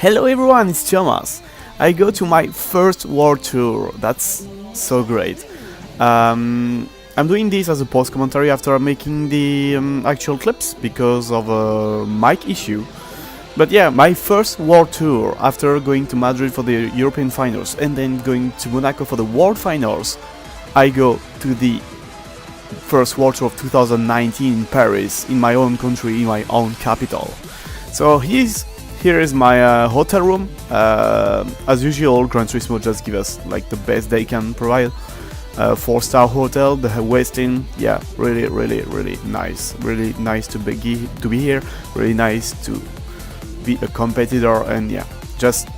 Hello everyone, it's Jomas. I go to my first world tour. That's so great. I'm doing this as a post commentary after making the actual clips because of a mic issue. But yeah, my first world tour after going to Madrid for the European finals and then going to Monaco for the world finals, I go to the first world tour of 2019 in Paris, in my own country, in my own capital. So here is my hotel room. As usual, Gran Turismo just give us like the best they can provide. 4-star hotel, the Westin. Yeah, really nice. Really nice to be here. Really nice to be a competitor, and yeah, just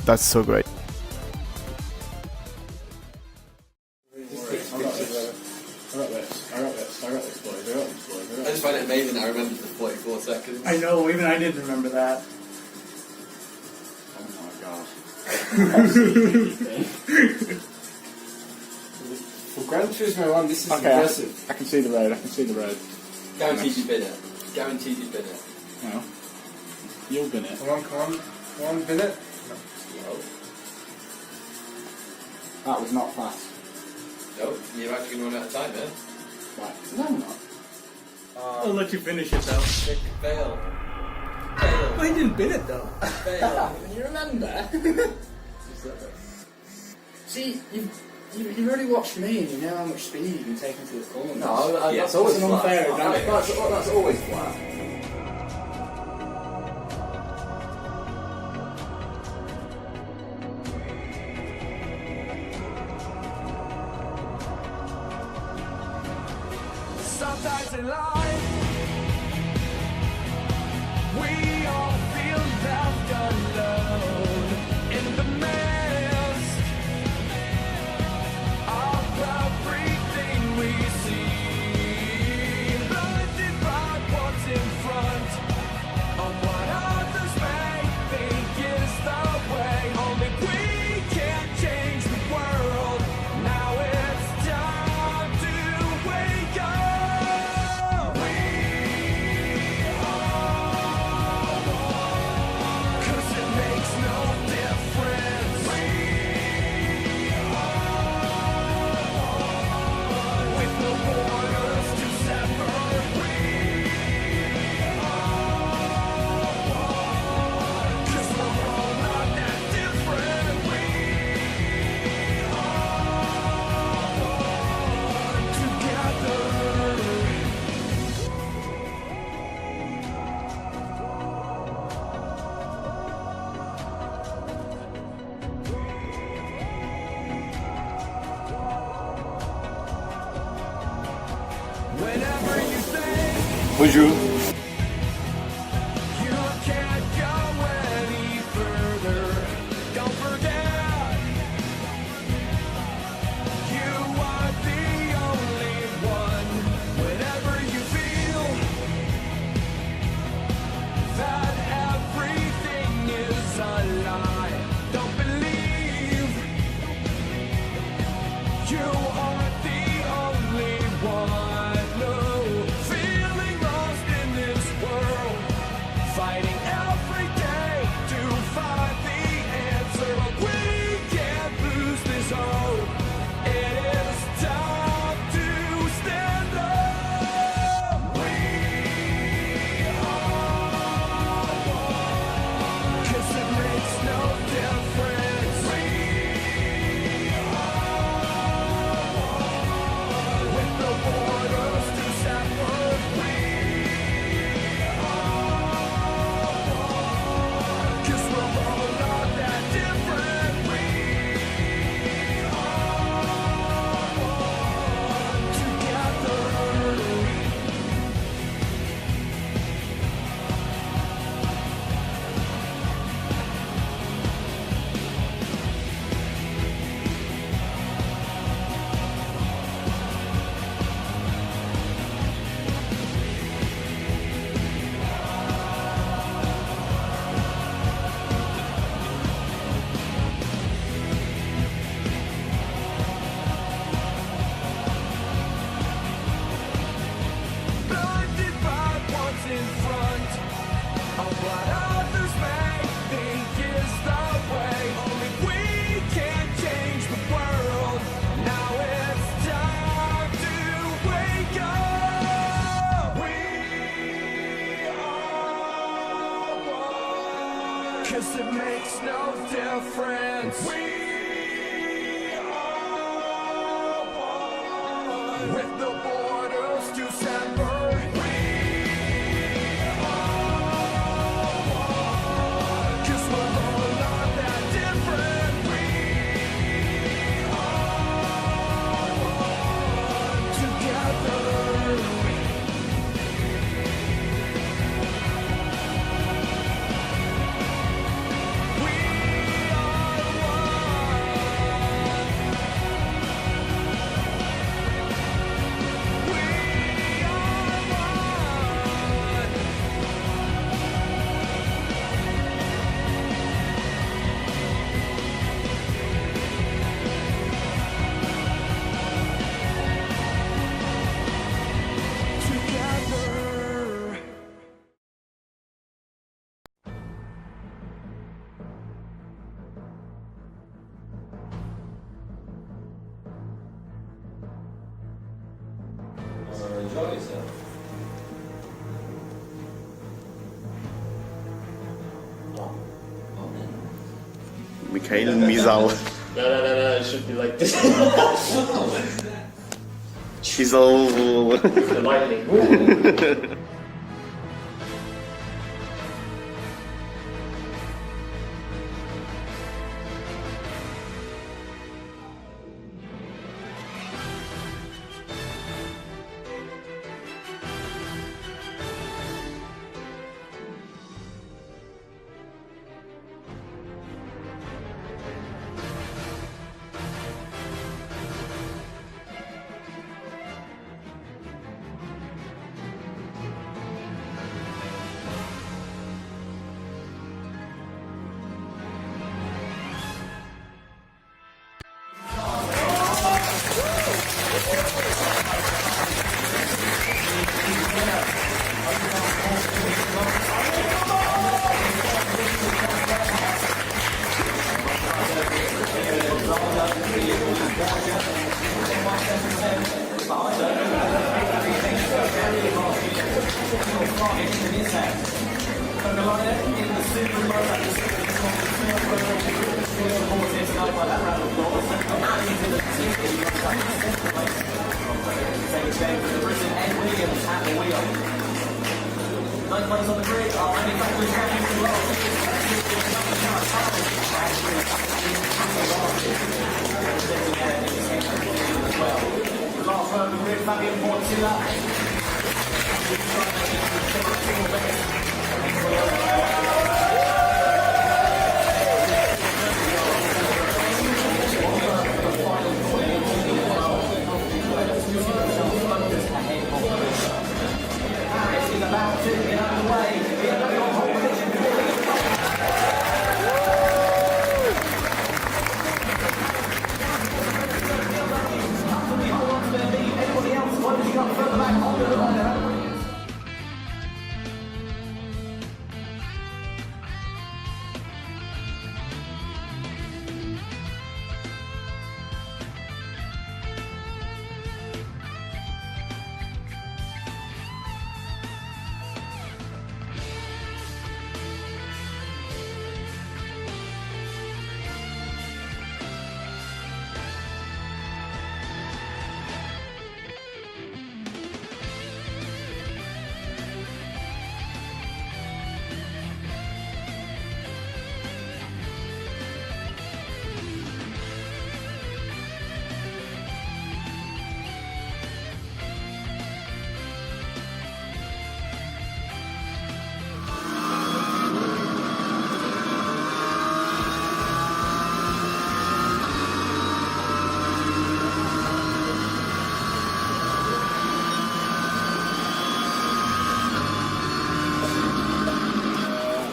that's so great. I just find it amazing that I remember the 44 seconds. I know, even I didn't remember that. Oh my god. For Gran Turismo 1, this is impressive. I can see the road, I can see the road. Guaranteed you bin it. Guaranteed you bin it. No. You'll bin it. Come on, bin it. No. That was not fast. No, you're actually going to run out of time, eh? Right. No, I'm not. I'll let you finish it though. Fail. Well, he didn't bin it though. Fail. You remember? See, you've already watched me and you know how much speed you can take into the corner. No, yeah, that's always an unfair flat. advantage. That's always flat. Sometimes in life, we all feel left alone in the mist of everything we see, blinded by what's in front of what others may think is the way. Only we can change the world. Now it's time to wake up. Whenever you think Bonjour. you can't go any further, don't forget you are the only one. Whenever you feel that everything is a lie, don't believe you are the only one. Feeling lost in 'cause it makes no difference. We are one. With the borders to separate. We are one. 'Cause we're all not that different. We are one. Together. Enjoy yourself. Mikhail Mizal. No, it should be like this. Chisel. The lightning.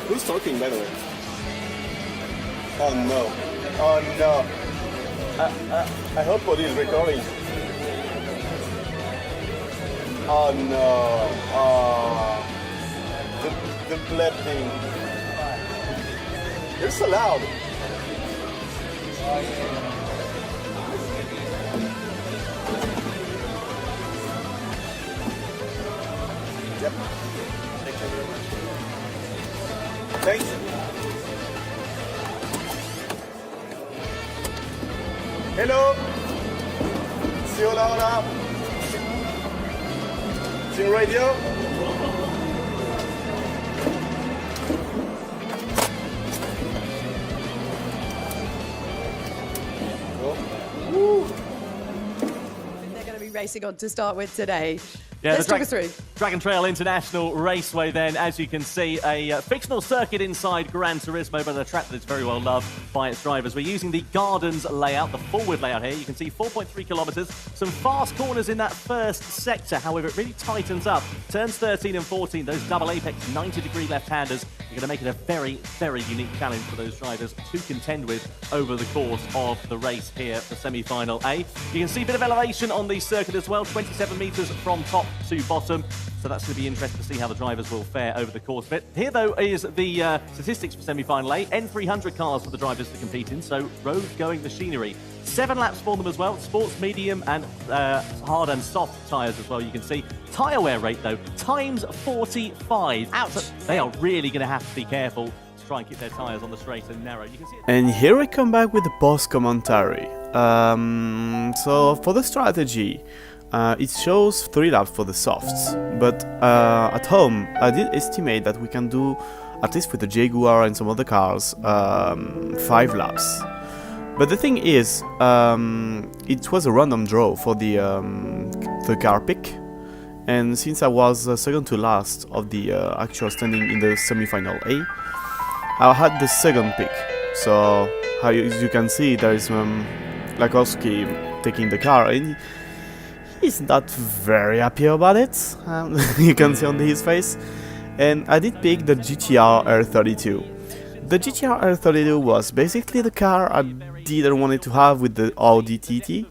Who's talking, by the way? Oh no. Oh no. I hope Body is recording. Oh no. Oh. The bled thing. You're so loud. Yep. Thank you very much. Thanks. Hello. Sí, hola, hola. Sin radio. They're going to be racing on to start with today. Yeah, Let's the talk us through. Dragon Trail International Raceway then, as you can see, a fictional circuit inside Gran Turismo, but a track that's very well loved by its drivers. We're using the Gardens layout, the forward layout here. You can see 4.3 kilometers, some fast corners in that first sector. However, it really tightens up. Turns 13 and 14, those double apex 90-degree left-handers are going to make it a very, very unique challenge for those drivers to contend with over the course of the race here for semi-final A. You can see a bit of elevation on the circuit as well, 27 meters from top to bottom. So that's going to be interesting to see how the drivers will fare over the course of it. Here, though, is the statistics for semi-final A. N300 cars for the drivers to compete in, so road-going machinery. 7 laps for them as well. Sports, medium, and hard and soft tyres as well, you can see. Tyre wear rate, though, times 45. Ouch. So they are really going to have to be careful to try and keep their tyres on the straight and narrow. You can see it. And here I come back with the post commentary. So for the strategy, it shows 3 laps for the softs, but at home I did estimate that we can do, at least with the Jaguar and some other cars, 5 laps. But the thing is, it was a random draw for the car pick, and since I was second to last of the actual standing in the semi-final A, I had the second pick. So as you can see, there is Lakowski taking the car, and he's not very happy about it. You can see on his face. And I did pick the GTR R32. The GTR R32 was basically the car I didn't want it to have with the Audi TT.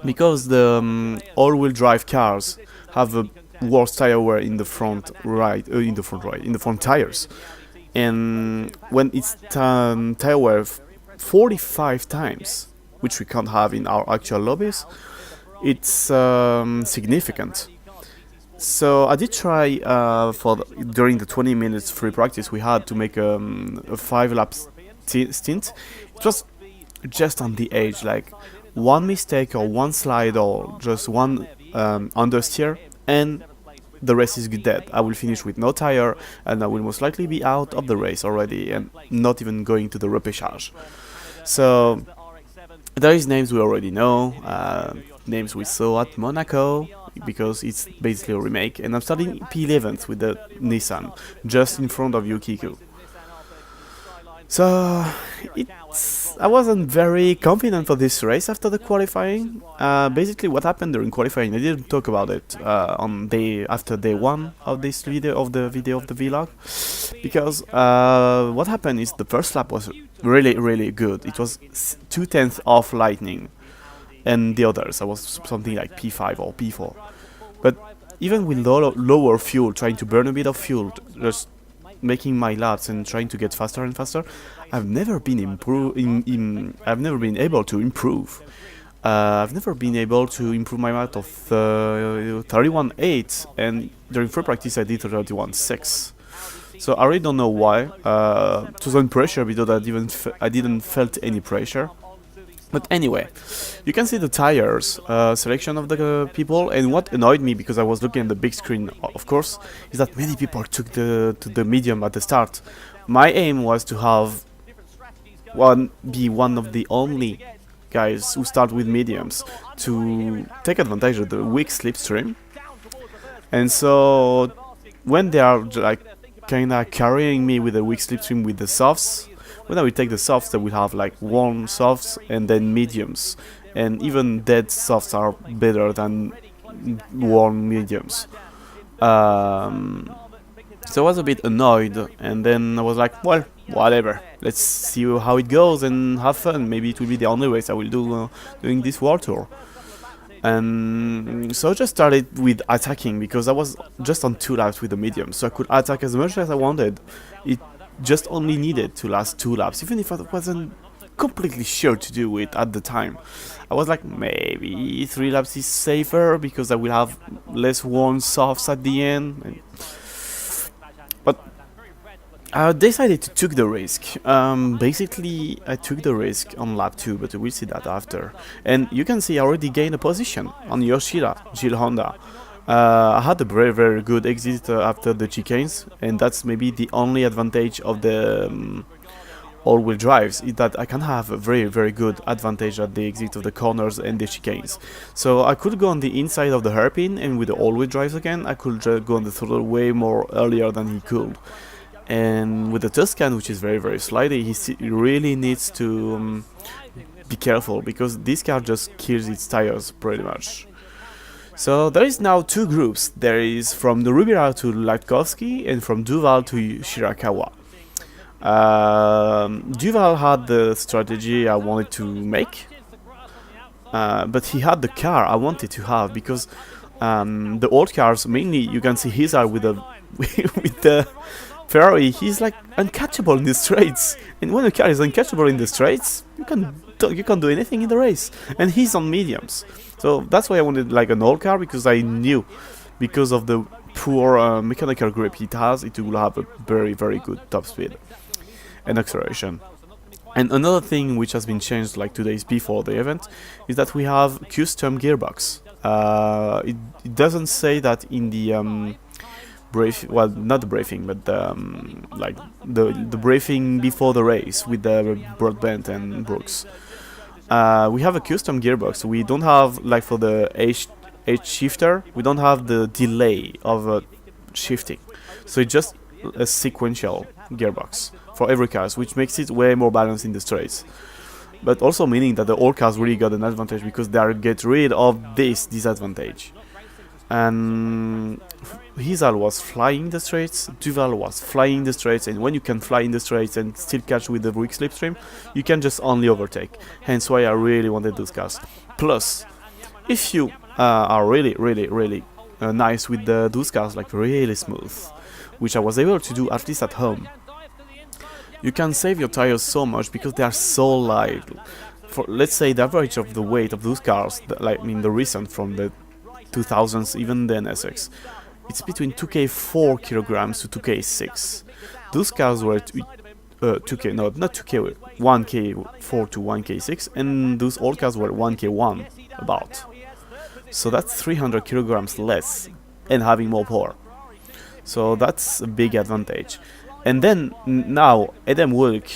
Because the all-wheel drive cars have a worse tire wear in the front tires. And when it's tire wear 45 times, which we can't have in our actual lobbies, it's significant. So I did try during the 20 minutes free practice we had to make a 5-lap stint. It was just on the edge, like one mistake or one slide or just one understeer, and the race is dead. I will finish with no tire, and I will most likely be out of the race already and not even going to the repechage. So there is names we already know, names we saw at Monaco, because it's basically a remake, and I'm starting P11th with the Nissan, just in front of Yukiku. So I wasn't very confident for this race after the qualifying. Basically what happened during qualifying, I didn't talk about it after day 1 of this video of the vlog, because what happened is the first lap was really good. It was 2/10 off Lightning, and the others I was something like P5 or P4. But even with lower fuel, trying to burn a bit of fuel, just making my laps and trying to get faster and faster, I've never been able to improve. I've never been able to improve my lap of 31.8, and during free practice I did 31.6. So I really don't know why. It was on pressure because I didn't felt any pressure. But anyway, you can see the tires selection of the people, and what annoyed me, because I was looking at the big screen, of course, is that many people took to the medium at the start. My aim was to have be one of the only guys who start with mediums to take advantage of the weak slipstream. And so when they are like kinda carrying me with a weak slipstream with the softs, when I will take the softs, they will have like warm softs and then mediums, and even dead softs are better than warm mediums. So I was a bit annoyed, and then I was like, well, whatever, let's see how it goes and have fun. Maybe it will be the only race I will do doing this World Tour. And so I just started with attacking, because I was just on 2 laps with the medium, so I could attack as much as I wanted. It just only needed to last 2 laps, even if I wasn't completely sure to do it at the time. I was like, maybe 3 laps is safer because I will have less worn softs at the end. But I decided to take the risk. Basically, I took the risk on lap 2, but we'll see that after. And you can see I already gained a position on Yoshida, Gil Honda. I had a very, very good exit after the chicanes, and that's maybe the only advantage of the all-wheel drives, is that I can have a very, very good advantage at the exit of the corners and the chicanes. So I could go on the inside of the hairpin, and with the all-wheel drives again, I could go on the throttle way more earlier than he could. And with the Tuscan, which is very, very slidey, he really needs to be careful, because this car just kills its tires pretty much. So there is now two groups. There is from the Rubira to Latkovsky and from Duval to Shirakawa. Duval had the strategy I wanted to make, but he had the car I wanted to have, because the old cars, mainly you can see his are with the with the Ferrari, he's like uncatchable in the straights, and when a car is uncatchable in the straights, you can't do anything in the race, and he's on mediums. So that's why I wanted like an old car, because I knew, because of the poor mechanical grip it has, it will have a very, very good top speed and acceleration. And another thing which has been changed like 2 days before the event is that we have custom gearbox. It doesn't say that in the well, not the briefing, but like the briefing before the race with the Broadbent and Brooks. We have a custom gearbox. We don't have, like for the H shifter, we don't have the delay of shifting. So it's just a sequential gearbox for every car, which makes it way more balanced in the straights. But also meaning that the old cars really got an advantage, because they get rid of this disadvantage. And Hizal was flying the straights, Duval was flying the straights, and when you can fly in the straights and still catch with the weak slipstream, you can just only overtake. Hence why I really wanted those cars. Plus, if you are really, really, really nice with those cars, like really smooth, which I was able to do at least at home, you can save your tires so much because they are so light. For, let's say, the average of the weight of those cars, like the recent from the 2000s, even the NSX, it's between 2K4 kilograms to 2K6. Those cars were 2K, no, not 2K, 1K4 to 1K6, and those old cars were 1K1 about. So that's 300 kilograms less and having more power. So that's a big advantage. And then now Adam Wilk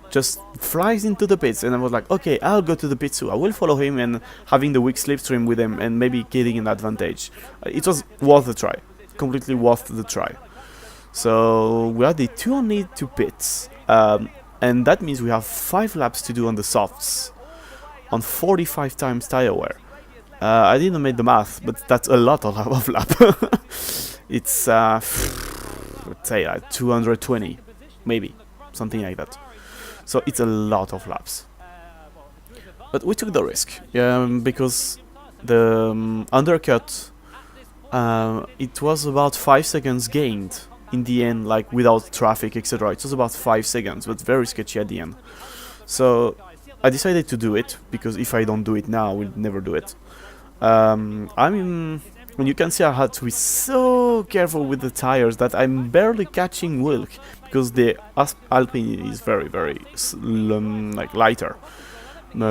just flies into the pits, and I was like, okay, I'll go to the pits too. I will follow him and having the weak slipstream with him and maybe getting an advantage. It was worth a try, completely worth the try. So we are the only two pits, and that means we have 5 laps to do on the softs, on 45 times tire wear. I didn't make the math, but that's a lot of lap. It's let's say 220, maybe something like that. So it's a lot of laps. But we took the risk, because the undercut, it was about 5 seconds gained in the end, like without traffic, etc. It was about 5 seconds, but very sketchy at the end. So I decided to do it, because if I don't do it now, I will never do it. And you can see I had to be so careful with the tires that I'm barely catching Wilk, because the Alpine is very, very like lighter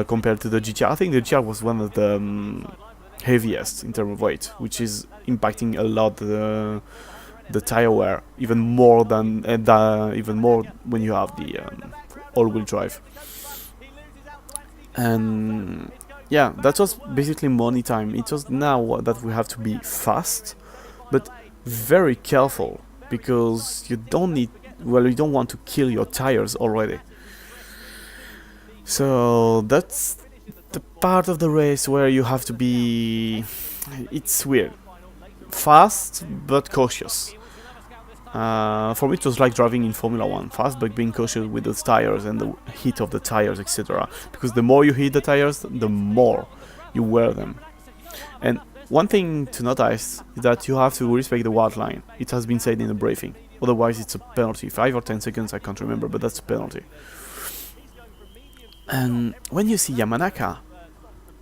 compared to the GTR. I think the GTR was one of the heaviest in terms of weight, which is impacting a lot the tire wear, even more than even more when you have the all-wheel drive. And yeah, that was basically money time. It was now that we have to be fast, but very careful, because you don't want to kill your tires already. So that's the part of the race where you have to be, it's weird, fast but cautious. For me it was like driving in Formula 1, fast but being cautious with the tires and the heat of the tires, etc. Because the more you heat the tires, the more you wear them. And one thing to notice is that you have to respect the white line. It has been said in the briefing. Otherwise it's a penalty, 5 or 10 seconds, I can't remember, but that's a penalty. And when you see Yamanaka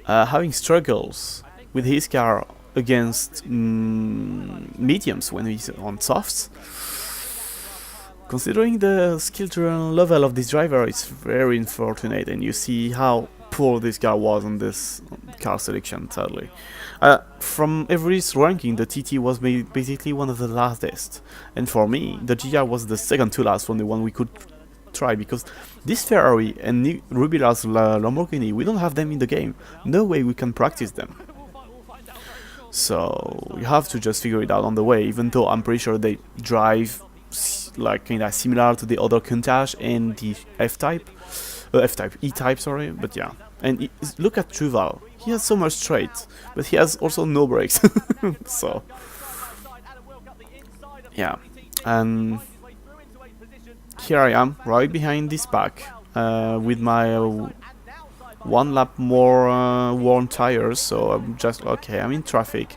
having struggles with his car against mediums when he's on softs, considering the skill level of this driver, it's very unfortunate, and you see how poor this guy was on this car selection, sadly. From every ranking, the TT was basically one of the lastest, and for me, the GR was the second to last, from the one we could try, because this Ferrari and Rubilar's Lamborghini, we don't have them in the game. No way we can practice them. So you have to just figure it out on the way, even though I'm pretty sure they drive like kind of similar to the other Countach and the E-type, sorry, but yeah. And look at Duval, he has so much straight, but he has also no brakes, so yeah. And here I am, right behind this pack, with my 1 lap more worn tires, so I'm just, okay, I'm in traffic.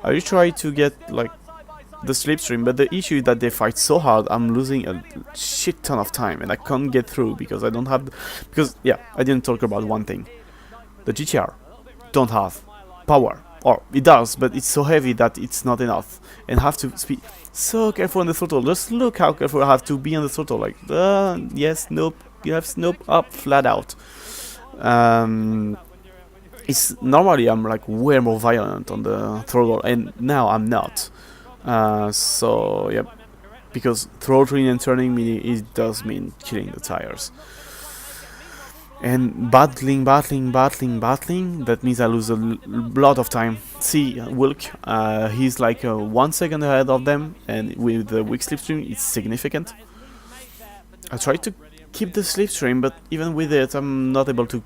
I will try to get like the slipstream, but the issue is that they fight so hard, I'm losing a shit ton of time, and I can't get through because I don't have, because yeah, I didn't talk about one thing. The GTR don't have power, or it does, but it's so heavy that it's not enough, and have to speed so careful on the throttle. Just look how careful I have to be on the throttle, like yes, nope, yes, nope, up, flat out. It's normally I'm like way more violent on the throttle, and now I'm not. So yeah, because throttling and turning me, it does mean killing the tires. And battling, that means I lose a lot of time. See, Wilk, he's like 1 second ahead of them, and with the weak slipstream, it's significant. I try to keep the slipstream, but even with it, I'm not able to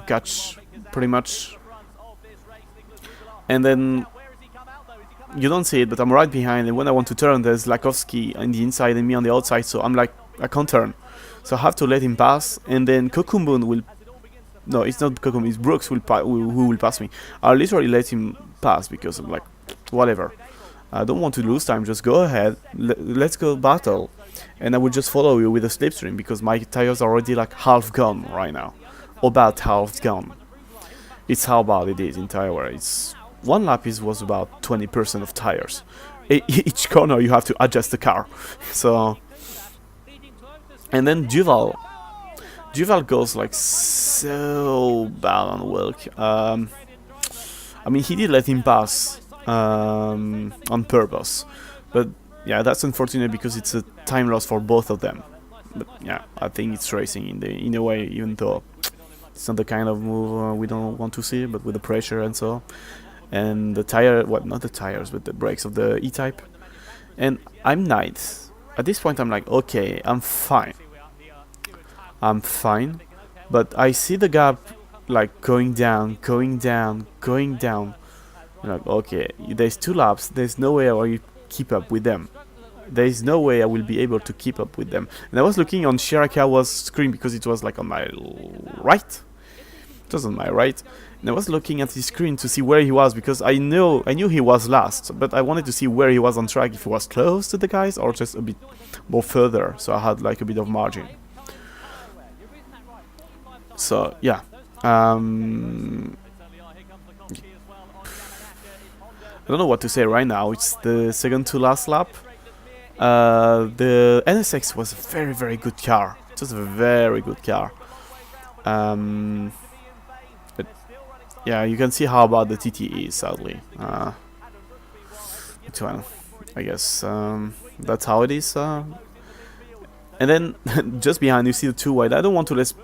catch pretty much. And then you don't see it, but I'm right behind, and when I want to turn, there's Lakowski on the inside and me on the outside, so I'm like, I can't turn. So I have to let him pass, and then Kokumbun will... No, it's not Kokumbun, it's Brooks who will pass me. I'll literally let him pass, because I'm like, whatever. I don't want to lose time, just go ahead, let's go battle. And I will just follow you with a slipstream, because my tires are already like half gone right now. About half gone. It's how bad it is in tire wear. It's... 1 lap was about 20% of tires. Each corner you have to adjust the car. So... And then Duval goes like so bad on Wilk. I mean, he did let him pass on purpose, but yeah, that's unfortunate because it's a time loss for both of them. But yeah, I think it's racing in a way, even though it's not the kind of move we don't want to see. But with the pressure and so, and the tire, well, not the tires, but the brakes of the E-type. And I'm ninth. At this point, I'm like, okay, I'm fine, but I see the gap like going down. I'm like, okay, there's 2 laps, there's no way I will keep up with them. There's no way I will be able to keep up with them. And I was looking on Shirakawa's screen because it was like on my right. It was on my right. And I was looking at his screen to see where he was, because I knew he was last, but I wanted to see where he was on track, if he was close to the guys or just a bit more further, so I had like a bit of margin. So yeah, I don't know what to say right now. It's the second to last lap. The NSX was a very, very good car. It was a very good car. But yeah, you can see how bad the TT is, sadly. Well, I guess that's how it is. And then just behind you see the 2 wide. I don't want to let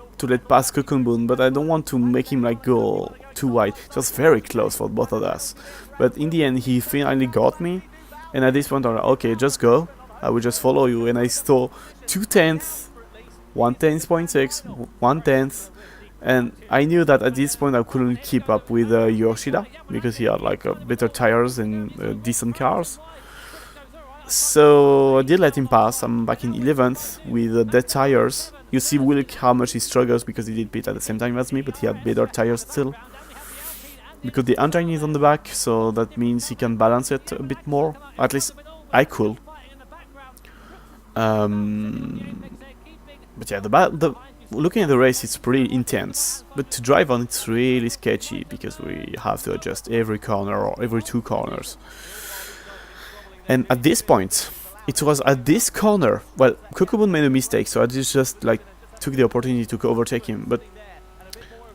pass Kokunbun, but I don't want to make him like go too wide. It was very close for both of us. But in the end, he finally got me. And at this point, I'm like, okay, just go. I will just follow you. And I stole 2 tenths, 1/10.6, 1/10. And I knew that at this point I couldn't keep up with Yoshida, because he had like better tires and decent cars. So I did let him pass. I'm back in 11th with dead tires. You see Wilk how much he struggles because he did pit at the same time as me, but he had better tires still. Because the engine is on the back, so that means he can balance it a bit more. At least I could. But yeah, looking at the race, it's pretty intense. But to drive on, it's really sketchy because we have to adjust every corner or every 2 corners. And at this point, it was at this corner. Well, Kokobun made a mistake, so I just like took the opportunity to overtake him. But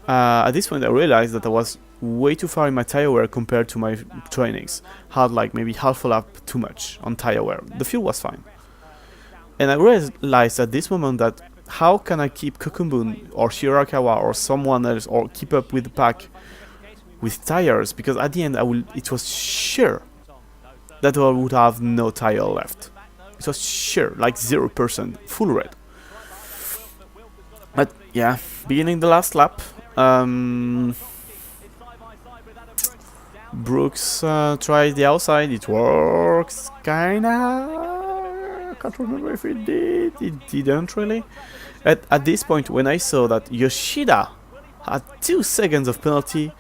at this point, I realized that I was way too far in my tire wear compared to my trainings. Had like maybe half a lap too much on tire wear. The fuel was fine, and I realized at this moment that how can I keep Kokobun or Shirakawa or someone else or keep up with the pack with tires, because at the end it was sure that I would have no tire left. It was sure, like 0%, full red. But yeah, beginning the last lap, Brooks tried the outside, it works, kinda. I can't remember if it did, it didn't really. At this point, when I saw that Yoshida had 2 seconds of penalty,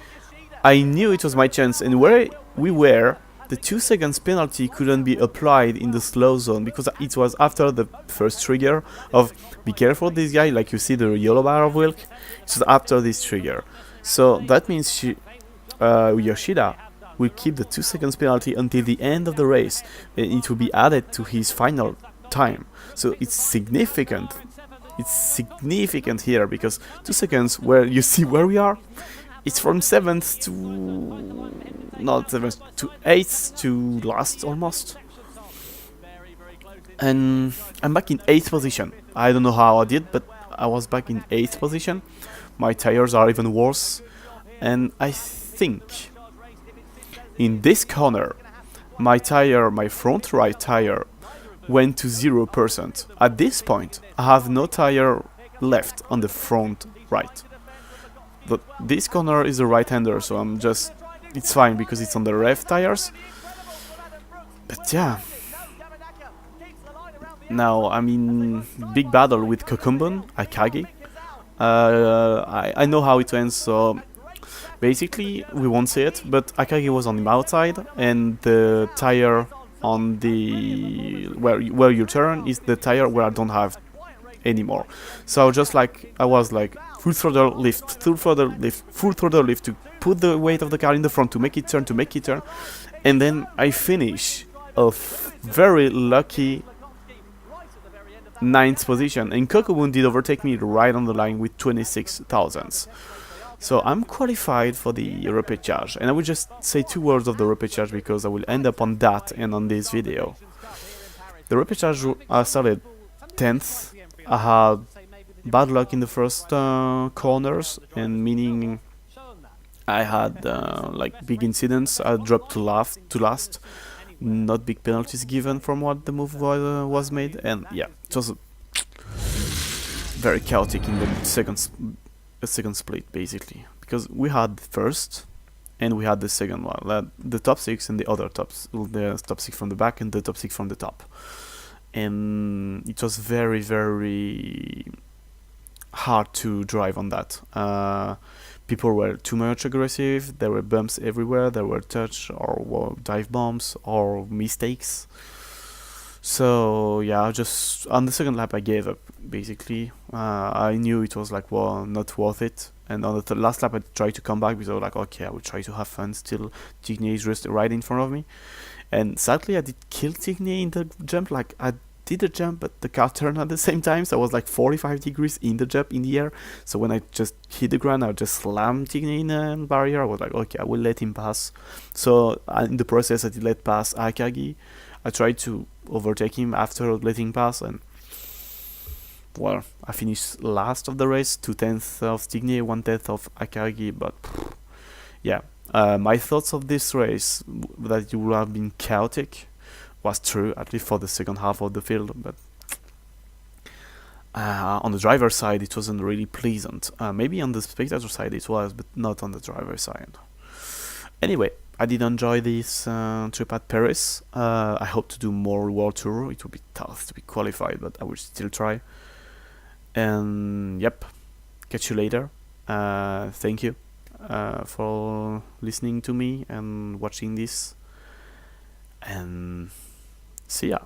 I knew it was my chance, and where we were, the 2 seconds penalty couldn't be applied in the slow zone because it was after the first trigger of be careful this guy, like you see the yellow bar of Wilk, it was after this trigger. So that means Yoshida will keep the 2 seconds penalty until the end of the race, and it will be added to his final time. So it's significant. It's significant here because 2 seconds where you see where we are, it's from 7th to not 7th to 8th to last almost, and I'm back in 8th position. I don't know how I did, but I was back in 8th position. My tires are even worse, and I think in this corner my front right tire went to 0%. At this point I have no tire left on the front right. But this corner is a right-hander, so it's fine because it's on the rev tires. But yeah, now I'm in big battle with Kokumbun, Akagi. I know how it ends, so basically we won't see it, but Akagi was on the outside, and the tire on the where you turn is the tire where I don't have anymore. So just like I was like full throttle lift, full throttle lift, full throttle lift to put the weight of the car in the front to make it turn, and then I finish a very lucky 9th position, and Kokobun did overtake me right on the line with 26 thousandths. So I'm qualified for the repechage, and I will just say 2 words of the repechage because I will end up on that and on this video. The repechage started 10th. I had bad luck in the first corners, and meaning I had like big incidents. I dropped to last, not big penalties given from what the move was made, and yeah, it was very chaotic in the second split basically, because we had first and we had the second one, the top 6 and the top 6 from the back and the top 6 from the top, and it was very, very hard to drive on that. People were too much aggressive, there were bumps everywhere, there were touch or dive bombs or mistakes. So yeah, just on the second lap I gave up basically. I knew it was like, well, not worth it, and on the last lap I tried to come back because I was like, okay, I will try to have fun still. Tigny is just right in front of me, and sadly I did kill Tigny in the jump. Like I did a jump, but the car turned at the same time, so I was like 45 degrees in the jump in the air. So when I just hit the ground, I just slammed Tigny in the barrier. I was like, okay, I will let him pass. So in the process I did let pass Akagi. I tried to overtake him after letting pass, and well, I finished last of the race, 2/10 of Tigny, 1/10 of Akagi. But yeah, my thoughts of this race, that it would have been chaotic, was true, at least for the second half of the field. But on the driver's side it wasn't really pleasant. Maybe on the spectator side it was, but not on the driver's side. Anyway, I did enjoy this trip at Paris. I hope to do more World Tour. It will be tough to be qualified, but I will still try. And yep, catch you later. Thank you for listening to me and watching this, and see ya.